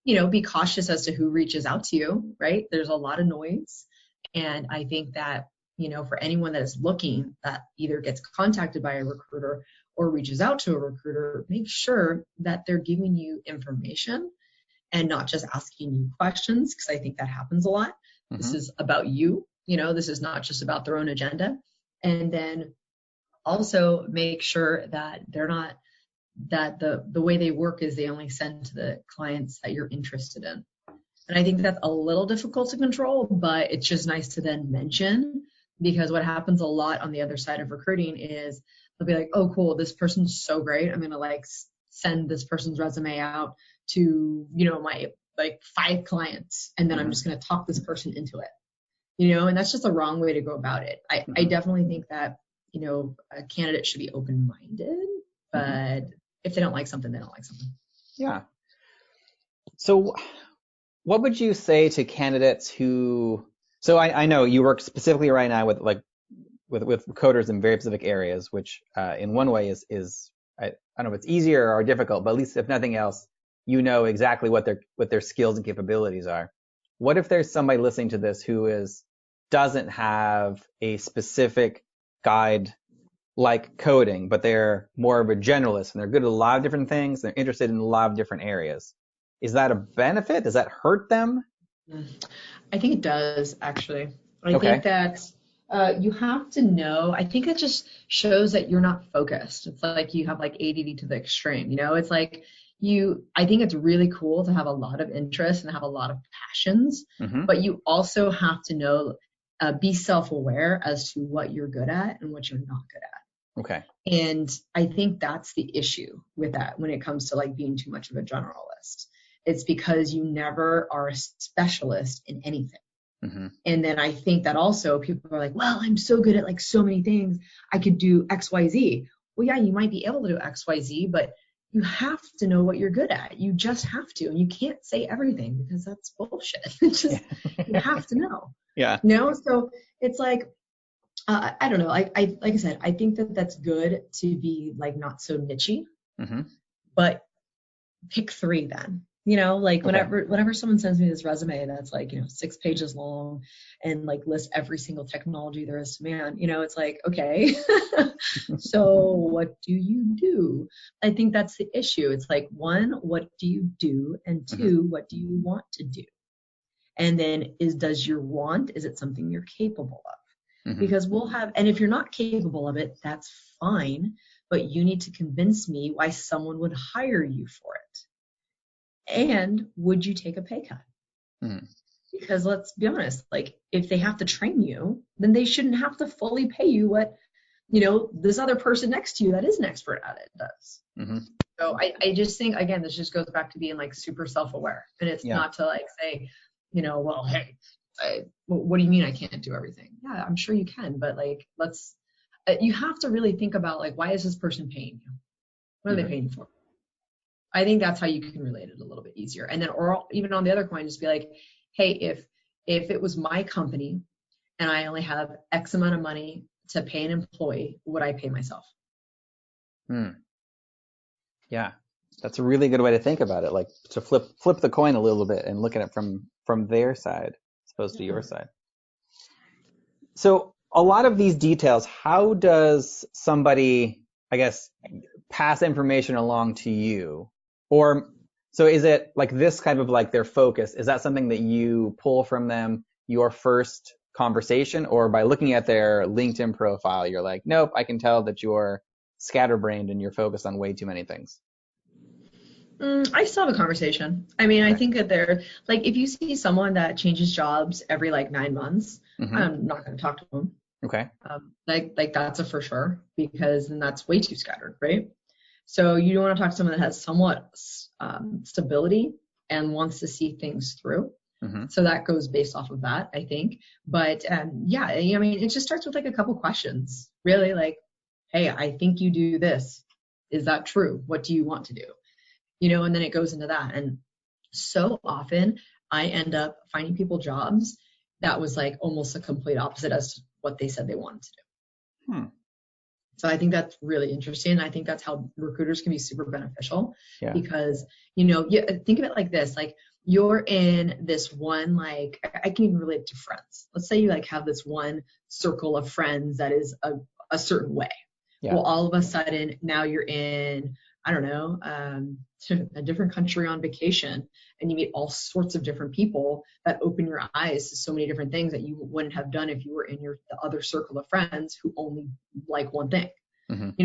be cautious as to who reaches out to you, right? There's a lot of noise. And I think that, for anyone that is looking, that either gets contacted by a recruiter or reaches out to a recruiter, make sure that they're giving you information and not just asking you questions, because I think that happens a lot. This is about you, this is not just about their own agenda. And then also make sure that they're not, that the way they work is they only send to the clients that you're interested in. And I think that's a little difficult to control, but it's just nice to then mention, because what happens a lot on the other side of recruiting is they'll be like, oh, cool, this person's so great. I'm going to send this person's resume out to, my 5 clients. And then I'm just going to talk this person into it, and that's just a wrong way to go about it. I definitely think that, a candidate should be open-minded, but if they don't like something, they don't like something. Yeah. So what would you say to candidates who, so I know you work specifically right now with coders in very specific areas, which in one way is I don't know if it's easier or difficult, but at least if nothing else, exactly what their skills and capabilities are. What if there's somebody listening to this who doesn't have a specific guide like coding, but they're more of a generalist and they're good at a lot of different things. They're interested in a lot of different areas. Is that a benefit? Does that hurt them? I think it does, actually. I think that you have to know. I think it just shows that you're not focused. It's like you have ADD to the extreme. It's like I think it's really cool to have a lot of interests and have a lot of passions, but you also have to know, be self-aware as to what you're good at and what you're not good at. Okay. And I think that's the issue with that when it comes to being too much of a generalist. It's because you never are a specialist in anything. And then I think that also people are like, well, I'm so good at so many things. I could do X, Y, Z. Well, yeah, you might be able to do X, Y, Z, but you have to know what you're good at. You just have to. And you can't say everything because that's bullshit. It's just, you have to know. Yeah. So it's I don't know. Like I said, I think that that's good to be not so nichey, but pick 3 then. Whenever someone sends me this resume that's 6 pages long and lists every single technology there is to man, it's okay. So what do you do? I think that's the issue. It's 1, what do you do? And 2, what do you want to do? And then is it something you're capable of? Because and if you're not capable of it, that's fine, but you need to convince me why someone would hire you for it. And would you take a pay cut? Because let's be honest, if they have to train you, then they shouldn't have to fully pay you what, this other person next to you that is an expert at it does. So I just think, again, this just goes back to being super self-aware. And it's not to say, well, hey, what do you mean I can't do everything? Yeah, I'm sure you can, but you have to really think about why is this person paying you? What are they paying you for? I think that's how you can relate it a little bit easier. And then, or even on the other coin, just be like, hey, if it was my company and I only have X amount of money to pay an employee, would I pay myself? Yeah, that's a really good way to think about it. To flip the coin a little bit and look at it from their side as opposed to your side. So a lot of these details, how does somebody, I guess, pass information along to you? Or so is it this kind of their focus? Is that something that you pull from them your first conversation, or by looking at their LinkedIn profile, you're like, nope, I can tell that you're scatterbrained and you're focused on way too many things? I still have a conversation. I mean, I think that they're if you see someone that changes jobs every 9 months, I'm not going to talk to them. Okay. That's a for sure, because then that's way too scattered, right? So you want to talk to someone that has somewhat stability and wants to see things through. So that goes based off of that, I think. But yeah, I mean, it just starts with a couple questions, really. Hey, I think you do this. Is that true? What do you want to do? And then it goes into that. And so often I end up finding people jobs that was almost a complete opposite as to what they said they wanted to do. So I think that's really interesting. I think that's how recruiters can be super beneficial, because, think of it like this, you're in this one, like, I can even relate to friends. Let's say you like have this one circle of friends that is a certain way. Yeah. Well, all of a sudden now you're in, I don't know, a different country on vacation, and you meet all sorts of different people that open your eyes to so many different things that you wouldn't have done if you were in the other circle of friends who only like one thing.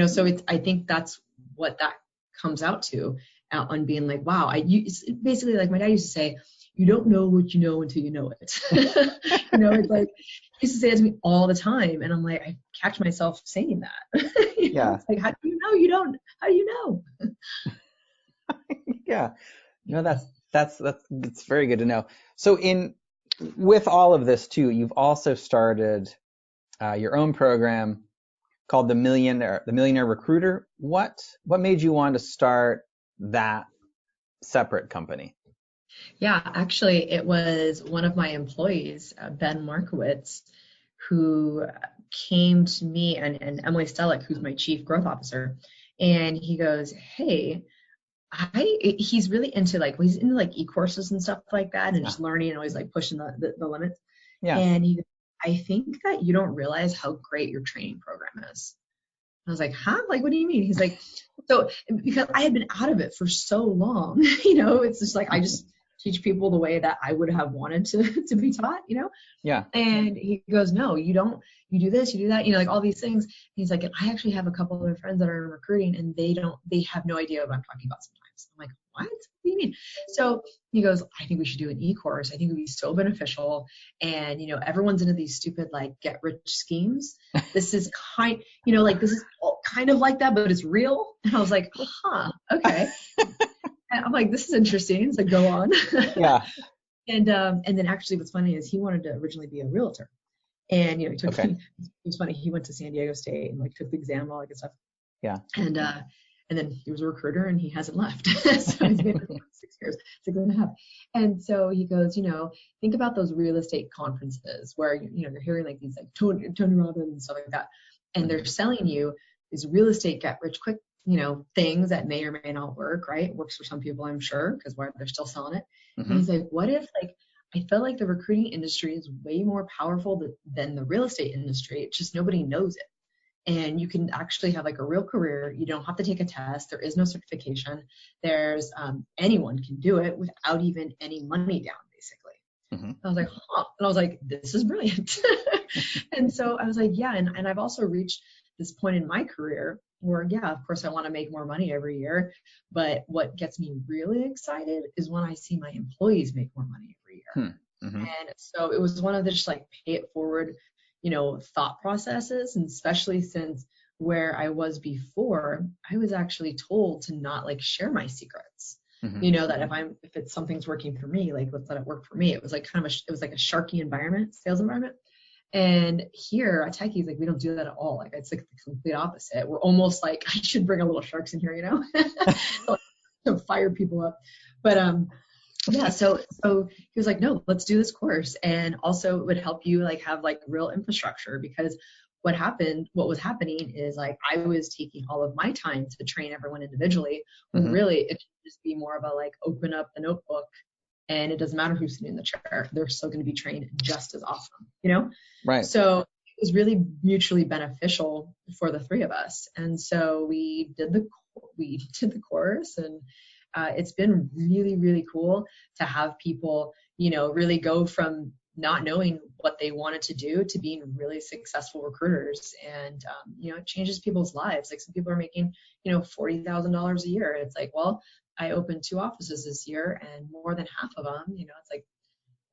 So I think that's what that comes out to, on being like, wow, it's basically like my dad used to say, you don't know what you know until you know it. It's like, he used to say it to me all the time. And I'm like, I catch myself saying that. It's like, how do you know you don't? How do you know? Yeah. No, that's it's very good to know. So with all of this too, you've also started your own program called the Millionaire Recruiter. What made you want to start that separate company? Yeah, actually, it was one of my employees, Ben Markowitz, who came to me, and Emily Stellick, who's my chief growth officer, and he goes, hey, he's really into he's into like e-courses and stuff like that, and just learning and always like pushing the limits. Yeah. And he goes, I think that you don't realize how great your training program is. I was like, huh? Like, what do you mean? He's like, so because I had been out of it for so long, it's just like, I just teach people the way that I would have wanted to be taught, Yeah. And he goes, no, you don't, you do this, you do that, like all these things. And he's like, and I actually have a couple of other friends that are in recruiting, and they have no idea what I'm talking about sometimes. I'm like, what do you mean? So he goes, I think we should do an e-course. I think it would be so beneficial. And, everyone's into these stupid, like, get rich schemes. This is this is kind of like that, but it's real. And I was like, huh, okay. And I'm like, this is interesting. So go on. Yeah. And then actually what's funny is he wanted to originally be a realtor. And, he took, it was funny. He went to San Diego State and like took the exam and all that good stuff. Yeah. And then he was a recruiter and he hasn't left. So he's been for 6 years, 6.5. And so he goes, think about those real estate conferences where, you're hearing like these like Tony Robbins and stuff like that. And they're selling you these real estate get rich quick, things that may or may not work, right? It works for some people, I'm sure, because they're still selling it. And he's like, what if I feel like the recruiting industry is way more powerful than the real estate industry. It's just nobody knows it. And you can actually have like a real career. You don't have to take a test. There is no certification. There's anyone can do it without even any money down, basically. I was like, huh. And I was like, this is brilliant. And so I was like, yeah. And I've also reached this point in my career where, yeah, of course I want to make more money every year. But what gets me really excited is when I see my employees make more money every year. And so it was one of the just like pay it forward, thought processes. And especially since where I was before, I was actually told to not like share my secrets. That if it's something's working for me, like let's let it work for me. It was like it was like a sharky environment, sales environment. And here at Techees, like we don't do that at all. Like it's like the complete opposite. We're almost like, I should bring a little sharks in here, to fire people up. But yeah, so he was like, no, let's do this course. And also it would help you like have like real infrastructure, because what was happening is like I was taking all of my time to train everyone individually, when really it should just be more of a like open up the notebook and it doesn't matter who's sitting in the chair, they're still going to be trained just as awesome, Right. So it was really mutually beneficial for the three of us. And so we did the course, and it's been really, really cool to have people, really go from not knowing what they wanted to do to being really successful recruiters. And, it changes people's lives. Like some people are making, $40,000 a year. It's like, well, I opened 2 offices this year, and more than half of them, it's like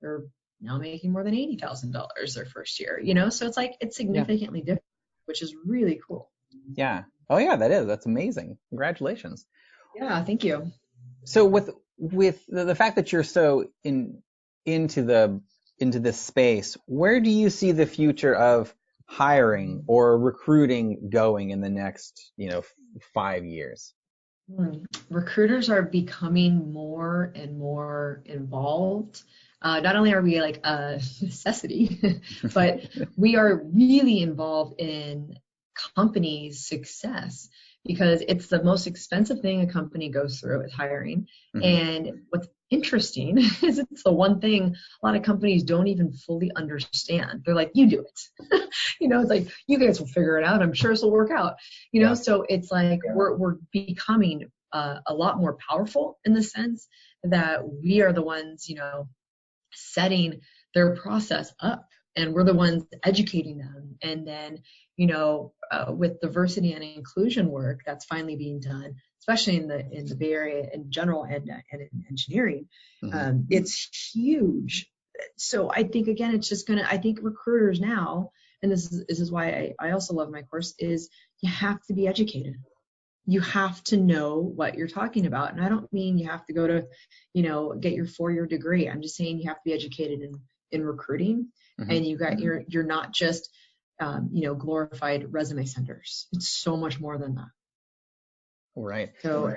they're now making more than $80,000 their first year, so it's like, it's significantly different, which is really cool. Yeah. Oh yeah, that's amazing. Congratulations. Yeah. Thank you. So with the fact that you're so into this space, where do you see the future of hiring or recruiting going in the next, 5 years? Recruiters are becoming more and more involved. Not only are we like a necessity, but we are really involved in companies' success, because it's the most expensive thing a company goes through is hiring. And what's interesting is it's the one thing a lot of companies don't even fully understand. They're like, you do it. It's like, you guys will figure it out. I'm sure this will work out. So it's like we're becoming a lot more powerful in the sense that we are the ones, setting their process up, and we're the ones educating them. And then, with diversity and inclusion work that's finally being done, especially in the Bay Area in general and in engineering, it's huge. So I think, again, it's just I think recruiters now, and this is why I also love my course, is you have to be educated. You have to know what you're talking about. And I don't mean you have to go to, get your 4-year degree. I'm just saying you have to be educated in recruiting, and you're not just, glorified resume senders. It's so much more than that. Right. So,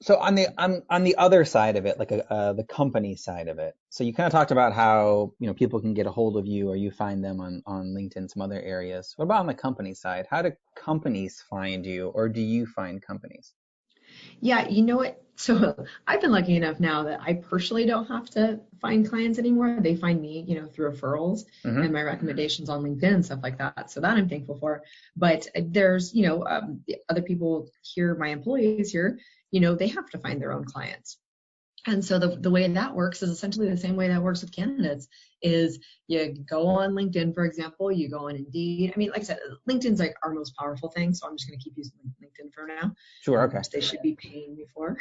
So on the other side of it, like the company side of it. So you kind of talked about how, people can get a hold of you, or you find them on LinkedIn, some other areas. What about on the company side? How do companies find you, or do you find companies? Yeah, you know what? So I've been lucky enough now that I personally don't have to find clients anymore. They find me, through referrals and my recommendations on LinkedIn and stuff like that. So that I'm thankful for. But there's, the other people here, my employees here, they have to find their own clients. And so the way that works is essentially the same way that works with candidates. Is you go on LinkedIn, for example, you go on Indeed. I mean, like I said, LinkedIn's like our most powerful thing, so I'm just going to keep using LinkedIn for now. Sure, okay. Which they should be paying me for.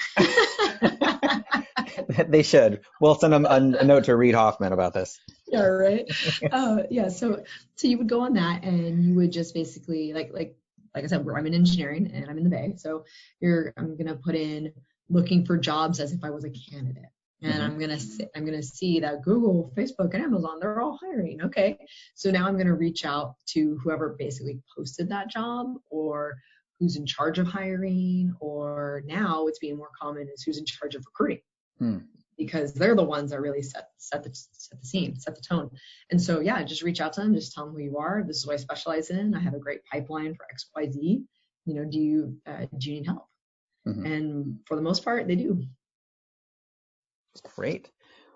They should. We'll send them a note to Reid Hoffman about this. Yeah, right. So you would go on that, and you would just basically like I said, I'm in engineering and I'm in the Bay, so I'm going to put in looking for jobs as if I was a candidate. And I'm gonna see that Google, Facebook, and Amazon, they're all hiring. Okay, so now I'm gonna reach out to whoever basically posted that job, or who's in charge of hiring, or now what's being more common is who's in charge of recruiting, because they're the ones that really set the scene, set the tone. And so just reach out to them, just tell them who you are. This is what I specialize in. I have a great pipeline for XYZ. Do you need help? And for the most part, they do. Great.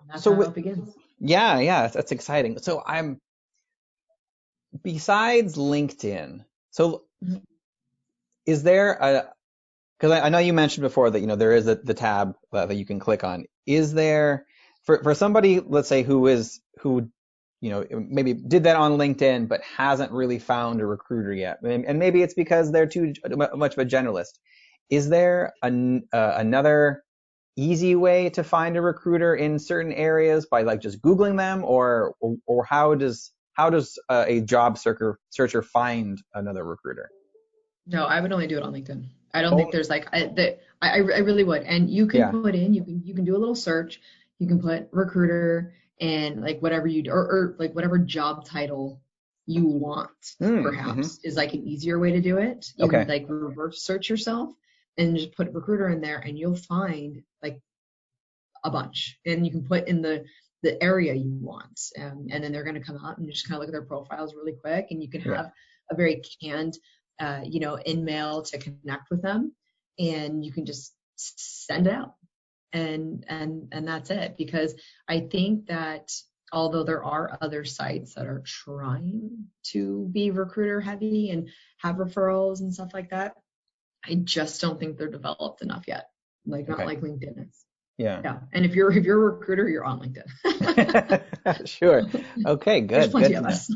That's how it begins. Yeah, that's exciting. So besides LinkedIn, so is there because I know you mentioned before that, there is the tab that you can click on. Is there, for somebody, let's say, who maybe did that on LinkedIn, but hasn't really found a recruiter yet, and maybe it's because they're too much of a generalist. Is there another easy way to find a recruiter in certain areas by like just Googling them, or how does a job searcher find another recruiter? No, I would only do it on LinkedIn. I don't think there's like I really would. And you can put in, you can do a little search. You can put recruiter and like whatever or like whatever job title you want, perhaps is like an easier way to do it. You can like reverse search yourself and just put recruiter in there, and you'll find like a bunch. And you can put in the area you want, and then they're going to come out and just kind of look at their profiles really quick, and you can have a very canned in-mail to connect with them, and you can just send it out, and that's it. Because I think that although there are other sites that are trying to be recruiter heavy and have referrals and stuff like that, I just don't think they're developed enough yet. Like not like LinkedIn is. Yeah. And if you're a recruiter, you're on LinkedIn. Sure. Okay, good. There's plenty of us.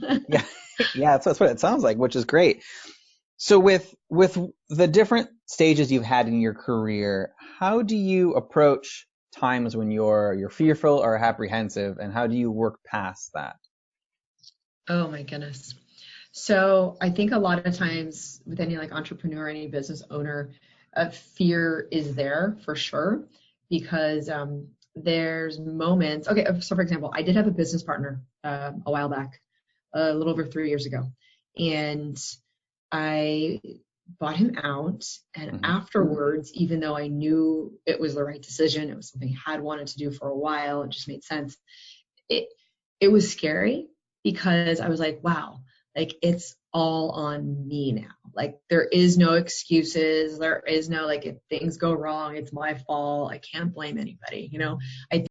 Yeah, that's what it sounds like, which is great. So with the different stages you've had in your career, how do you approach times when you're fearful or apprehensive, and how do you work past that? Oh my goodness. So I think a lot of times with any like entrepreneur, any business owner, fear is there for sure, because there's moments. Okay, so for example, I did have a business partner a while back, a little over 3 years ago, and I bought him out. And afterwards, even though I knew it was the right decision, it was something I had wanted to do for a while, it just made sense. It was scary, because I was like, wow, like it's all on me now. Like there is no excuses. There is no like if things go wrong, it's my fault. I can't blame anybody. You know, I